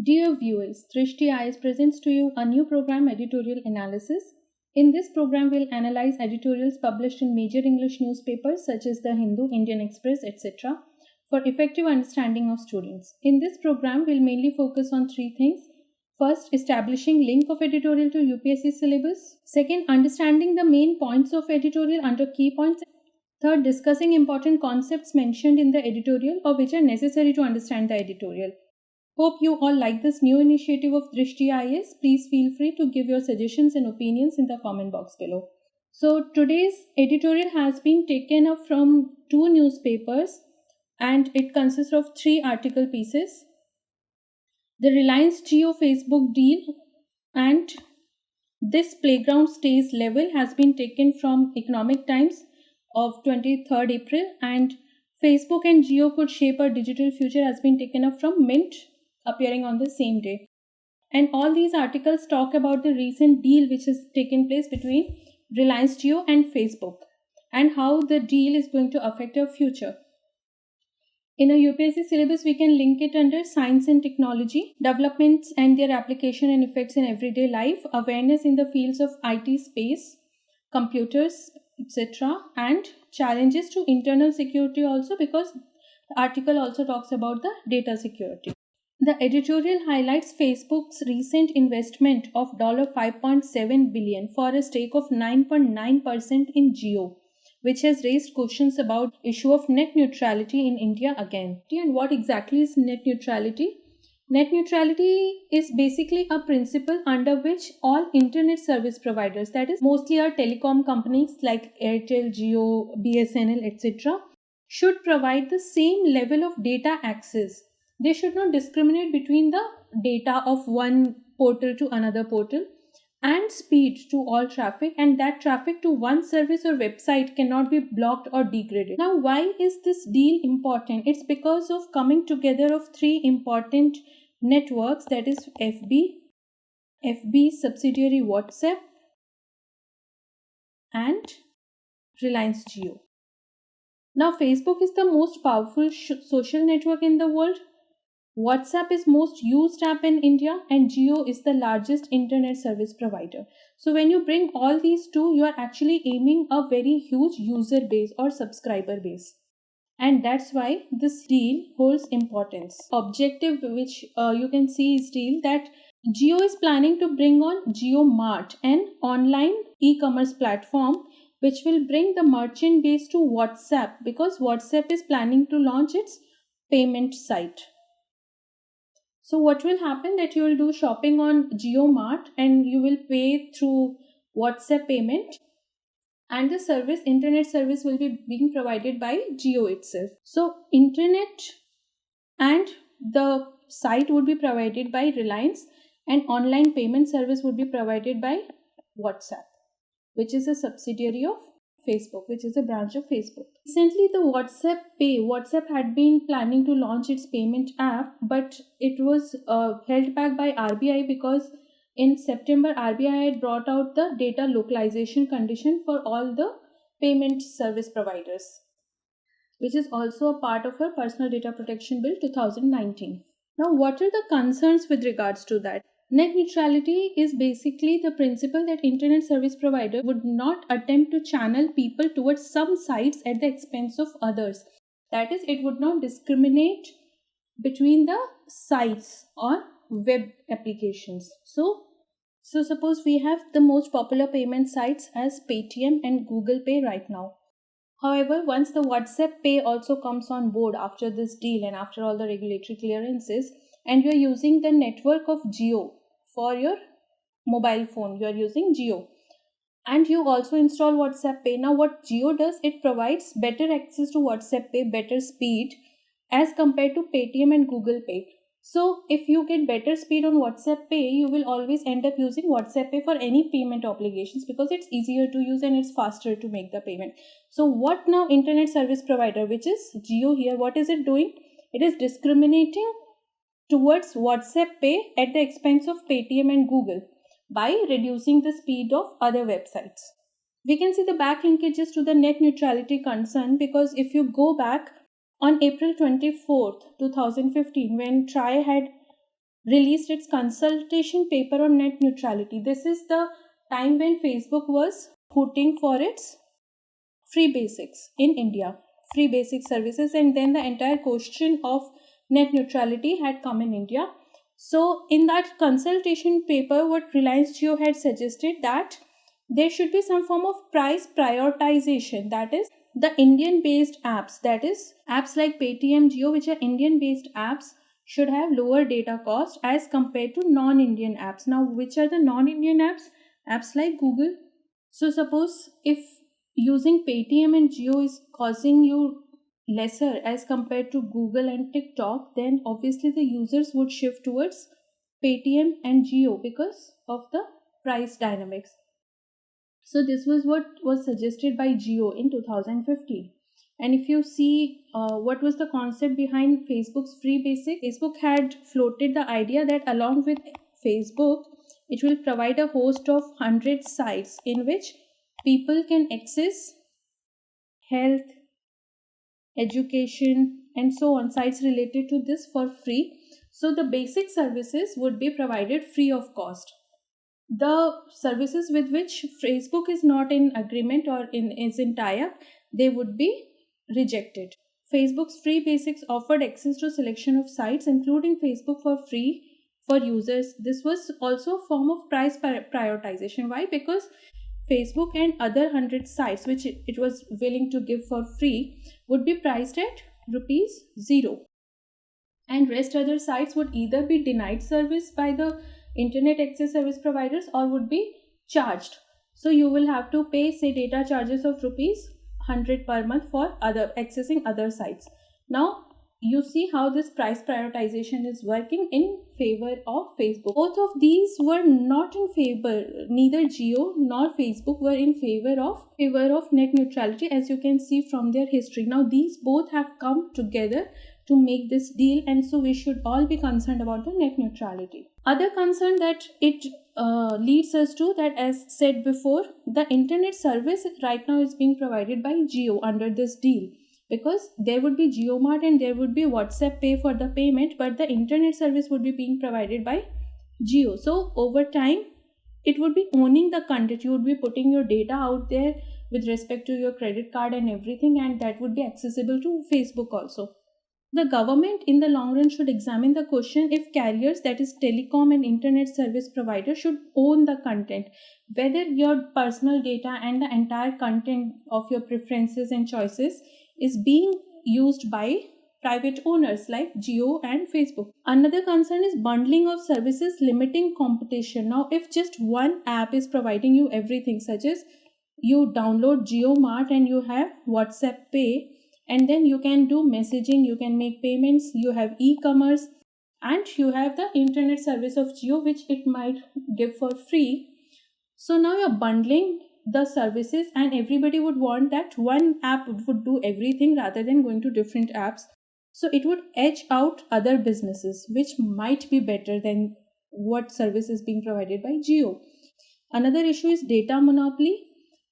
Dear viewers, Drishti Eyes presents to you a new program, Editorial Analysis. In this program, we'll analyze editorials published in major English newspapers such as The Hindu, Indian Express, etc. for effective understanding of students. In this program, we'll mainly focus on three things. First, establishing link of editorial to UPSC syllabus. Second, understanding the main points of editorial under key points. Third, discussing important concepts mentioned in the editorial or which are necessary to understand the editorial. Hope you all like this new initiative of Drishti IAS. Please feel free to give your suggestions and opinions in the comment box below. So today's editorial has been taken up from two newspapers and it consists of three article pieces. The Reliance Jio Facebook deal and this playground stays level has been taken from Economic Times of 23rd April, and Facebook and Jio could shape our digital future has been taken up from Mint, appearing on the same day. And all these articles talk about the recent deal which has taken place between Reliance Jio and Facebook and how the deal is going to affect our future. In a UPSC syllabus, we can link it under science and technology, developments and their application and effects in everyday life, awareness in the fields of IT, space, computers, etc. and challenges to internal security also, because the article also talks about the data security. The editorial highlights Facebook's recent investment of $5.7 billion for a stake of 9.9% in Jio, which has raised questions about issue of net neutrality in India again. And what exactly is net neutrality? Net neutrality is basically a principle under which all internet service providers, that is mostly our telecom companies like Airtel, Jio, BSNL, etc., should provide the same level of data access. They should not discriminate between the data of one portal to another portal and speed to all traffic, and that traffic to one service or website cannot be blocked or degraded. Now, why is this deal important? It's because of coming together of three important networks, that is FB subsidiary WhatsApp, and Reliance Jio. Now, Facebook is the most powerful social network in the world. WhatsApp is most used app in India, and Jio is the largest internet service provider. So when you bring all these two, you are actually aiming a very huge user base or subscriber base. And that's why this deal holds importance. Objective which you can see is deal that Jio is planning to bring on Jio Mart, an online e-commerce platform which will bring the merchant base to WhatsApp, because WhatsApp is planning to launch its payment site. So what will happen that you will do shopping on Jio Mart and you will pay through WhatsApp payment, and the internet service will be being provided by Jio itself. So internet and the site would be provided by Reliance, and online payment service would be provided by WhatsApp, which is a subsidiary of Facebook, which is a branch of Facebook. Recently, the WhatsApp had been planning to launch its payment app, but it was held back by RBI because in September, RBI had brought out the data localization condition for all the payment service providers, which is also a part of her Personal Data Protection Bill 2019. Now, what are the concerns with regards to that? Net neutrality is basically the principle that internet service provider would not attempt to channel people towards some sites at the expense of others. That is, it would not discriminate between the sites or web applications. So suppose we have the most popular payment sites as Paytm and Google Pay right now. However, once the WhatsApp Pay also comes on board after this deal and after all the regulatory clearances, and you are using the network of Jio for your mobile phone, you are using Jio, and you also install WhatsApp Pay. Now what Jio does, it provides better access to WhatsApp Pay, better speed as compared to Paytm and Google Pay. So if you get better speed on WhatsApp Pay, you will always end up using WhatsApp Pay for any payment obligations, because it's easier to use and it's faster to make the payment. So what now internet service provider, which is Jio here, what is it doing? It is discriminating towards WhatsApp Pay at the expense of Paytm and Google by reducing the speed of other websites. We can see the back linkages to the net neutrality concern, because if you go back on April 24th, 2015, when TRAI had released its consultation paper on net neutrality. This is the time when Facebook was hooting for its free basics in India, free basic services, and then the entire question of net neutrality had come in India. So, in that consultation paper, what Reliance Jio had suggested that there should be some form of price prioritization, that is, the Indian based apps, that is, apps like Paytm Jio, which are Indian based apps, should have lower data cost as compared to non Indian apps. Now, which are the non Indian apps? Apps like Google. So, suppose if using Paytm and Jio is causing you lesser as compared to Google and TikTok, then obviously the users would shift towards Paytm and Jio because of the price dynamics. So this was what was suggested by Jio in 2015. And if you see what was the concept behind Facebook's free basic, Facebook had floated the idea that along with Facebook, it will provide a host of 100 sites in which people can access health, education, and so on, sites related to this for free. So the basic services would be provided free of cost. The services with which Facebook is not in agreement or is in tie-up, they would be rejected. Facebook's free basics offered access to a selection of sites, including Facebook for free for users. This was also a form of price prioritization. Why? Because Facebook and other 100 sites which it was willing to give for free would be priced at ₹0, and rest other sites would either be denied service by the internet access service providers or would be charged. So you will have to pay, say, data charges of ₹100 per month for accessing other sites. Now you see how this price prioritization is working in favor of Facebook. Both of these were not in favor, neither Jio nor Facebook were in favor of net neutrality, as you can see from their history. Now these both have come together to make this deal, and so we should all be concerned about the net neutrality. Other concern that it leads us to, that as said before, the internet service right now is being provided by Jio under this deal, because there would be JioMart and there would be WhatsApp Pay for the payment, but the internet service would be being provided by Jio. So over time it would be owning the content. You would be putting your data out there with respect to your credit card and everything, and that would be accessible to Facebook also. The government in the long run should examine the question if carriers, that is telecom and internet service providers, should own the content, whether your personal data and the entire content of your preferences and choices is being used by private owners like Jio and Facebook. Another concern is bundling of services, limiting competition. Now if just one app is providing you everything, such as you download JioMart and you have WhatsApp Pay, and then you can do messaging, you can make payments, you have e-commerce, and you have the internet service of Jio which it might give for free. So now you're bundling the services, and everybody would want that one app would do everything rather than going to different apps. So it would edge out other businesses which might be better than what service is being provided by Jio. Another issue is data monopoly.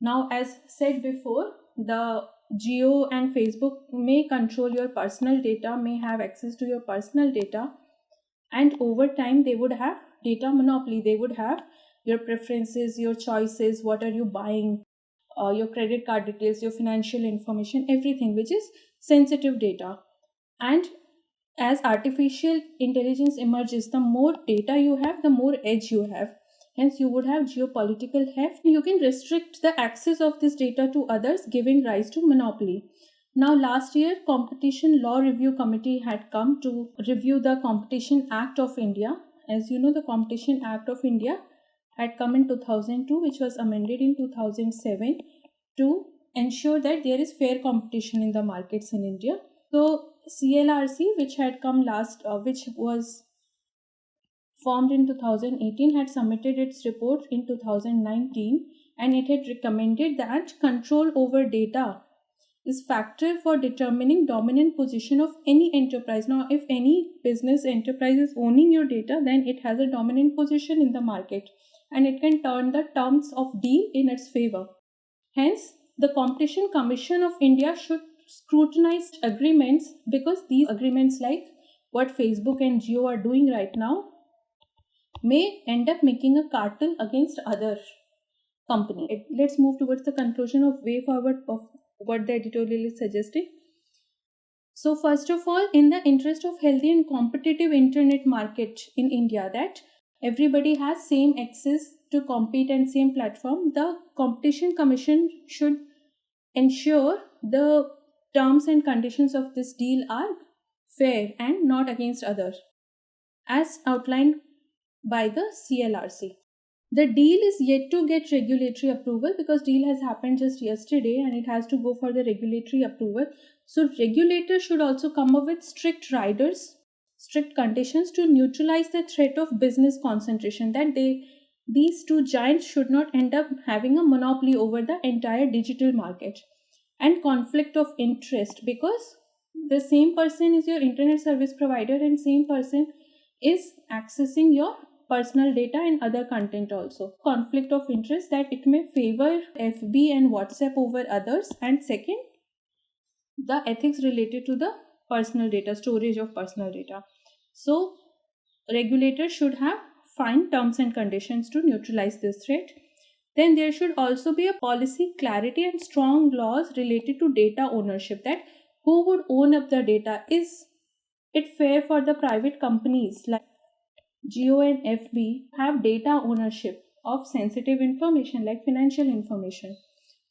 Now as said before, the Jio and Facebook may control your personal data, may have access to your personal data, and over time they would have data monopoly. They would have your preferences, your choices, what are you buying, your credit card details, your financial information, everything which is sensitive data. And as artificial intelligence emerges, the more data you have, the more edge you have. Hence, you would have geopolitical heft. You can restrict the access of this data to others, giving rise to monopoly. Now, last year, Competition Law Review Committee had come to review the Competition Act of India. As you know, the Competition Act of India had come in 2002, which was amended in 2007 to ensure that there is fair competition in the markets in India. So, CLRC, which had come which was formed in 2018, had submitted its report in 2019, and it had recommended that control over data is factor for determining dominant position of any enterprise. Now, if any business enterprise is owning your data, then it has a dominant position in the market and it can turn the terms of deal in its favor. Hence, the Competition Commission of India should scrutinize agreements, because these agreements, like what Facebook and Jio are doing right now, may end up making a cartel against other company. Let's move towards the conclusion of way forward of what the editorial is suggesting. So first of all, in the interest of healthy and competitive internet market in India, that everybody has same access to compete and same platform, the Competition Commission should ensure the terms and conditions of this deal are fair and not against others, as outlined by the CLRC. The deal is yet to get regulatory approval because deal has happened just yesterday and it has to go for the regulatory approval. So regulators should also come up with strict conditions to neutralize the threat of business concentration, that these two giants should not end up having a monopoly over the entire digital market, and conflict of interest, because the same person is your internet service provider and same person is accessing your personal data and other content also. Conflict of interest, that it may favor FB and WhatsApp over others, and second, the ethics related to the personal data, storage of personal data. So regulators should have fine terms and conditions to neutralize this threat. Then there should also be a policy clarity and strong laws related to data ownership, that who would own up the data. Is it fair for the private companies like Jio and FB have data ownership of sensitive information like financial information?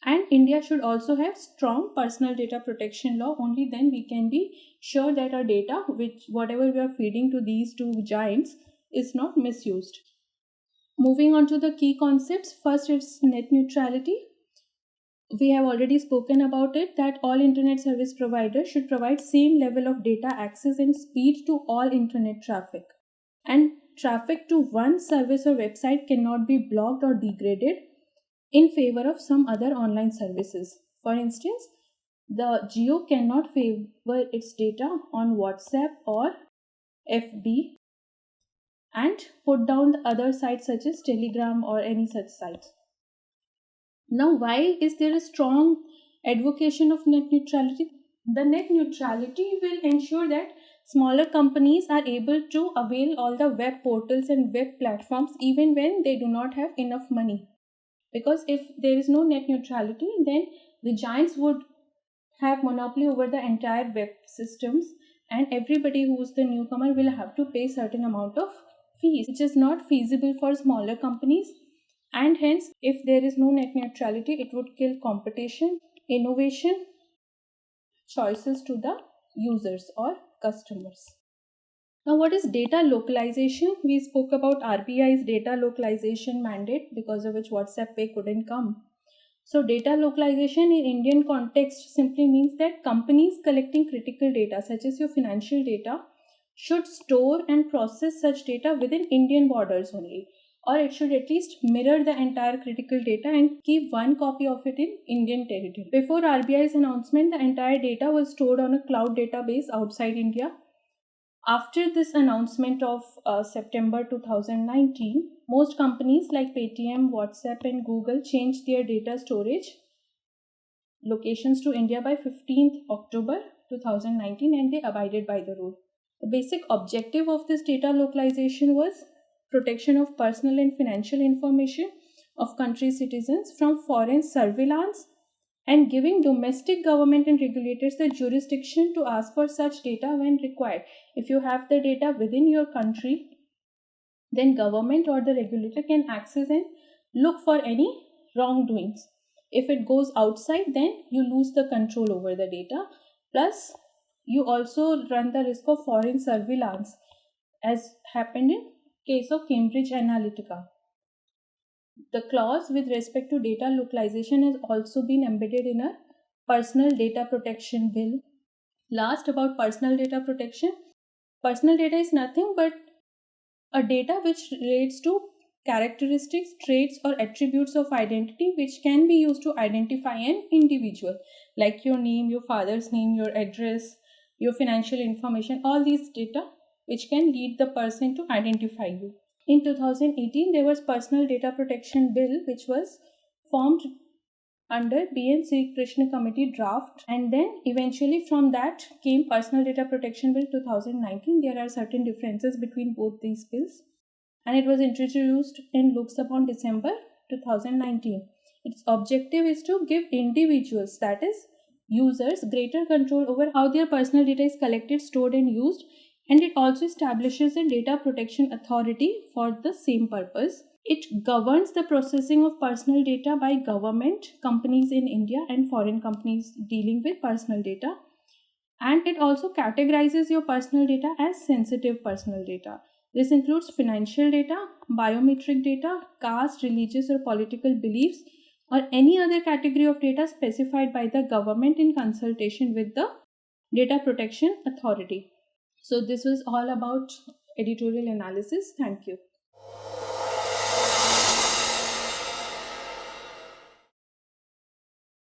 And India should also have strong personal data protection law. Only then we can be sure that our data, which whatever we are feeding to these two giants, is not misused. Moving on to the key concepts. First is net neutrality. We have already spoken about it, that all internet service providers should provide same level of data access and speed to all internet traffic. And traffic to one service or website cannot be blocked or degraded in favor of some other online services. For instance, the Jio cannot favor its data on WhatsApp or FB and put down the other sites such as Telegram or any such sites. Now, why is there a strong advocacy of net neutrality? The net neutrality will ensure that smaller companies are able to avail all the web portals and web platforms even when they do not have enough money. Because if there is no net neutrality, then the giants would have monopoly over the entire web systems, and everybody who is the newcomer will have to pay certain amount of fees, which is not feasible for smaller companies. And hence, if there is no net neutrality, it would kill competition, innovation, choices to the users or customers. Now, what is data localization? We spoke about RBI's data localization mandate, because of which WhatsApp Pay couldn't come. So data localization in Indian context simply means that companies collecting critical data such as your financial data should store and process such data within Indian borders only, or it should at least mirror the entire critical data and keep one copy of it in Indian territory. Before RBI's announcement, the entire data was stored on a cloud database outside India. After this announcement of September 2019, most companies like Paytm, WhatsApp and Google changed their data storage locations to India by 15th October 2019, and they abided by the rule. The basic objective of this data localization was protection of personal and financial information of country citizens from foreign surveillance, and giving domestic government and regulators the jurisdiction to ask for such data when required. If you have the data within your country, then government or the regulator can access and look for any wrongdoings. If it goes outside, then you lose the control over the data. Plus, you also run the risk of foreign surveillance, as happened in case of Cambridge Analytica. The clause with respect to data localization has also been embedded in a personal data protection bill. Last, about personal data protection. Personal data is nothing but a data which relates to characteristics, traits or attributes of identity which can be used to identify an individual, like your name, your father's name, your address, your financial information, all these data which can lead the person to identify you. In 2018, there was Personal Data Protection Bill, which was formed under B.N. Sri Krishna Committee draft, and then eventually from that came Personal Data Protection Bill 2019. There are certain differences between both these bills. and it was introduced in Lok Sabha on December 2019. Its objective is to give individuals, that is, users, greater control over how their personal data is collected, stored, and used, and it also establishes a data protection authority for the same purpose. It governs the processing of personal data by government, companies in India, and foreign companies dealing with personal data. And it also categorizes your personal data as sensitive personal data. This includes financial data, biometric data, caste, religious, or political beliefs, or any other category of data specified by the government in consultation with the Data Protection Authority. So this was all about editorial analysis. Thank you.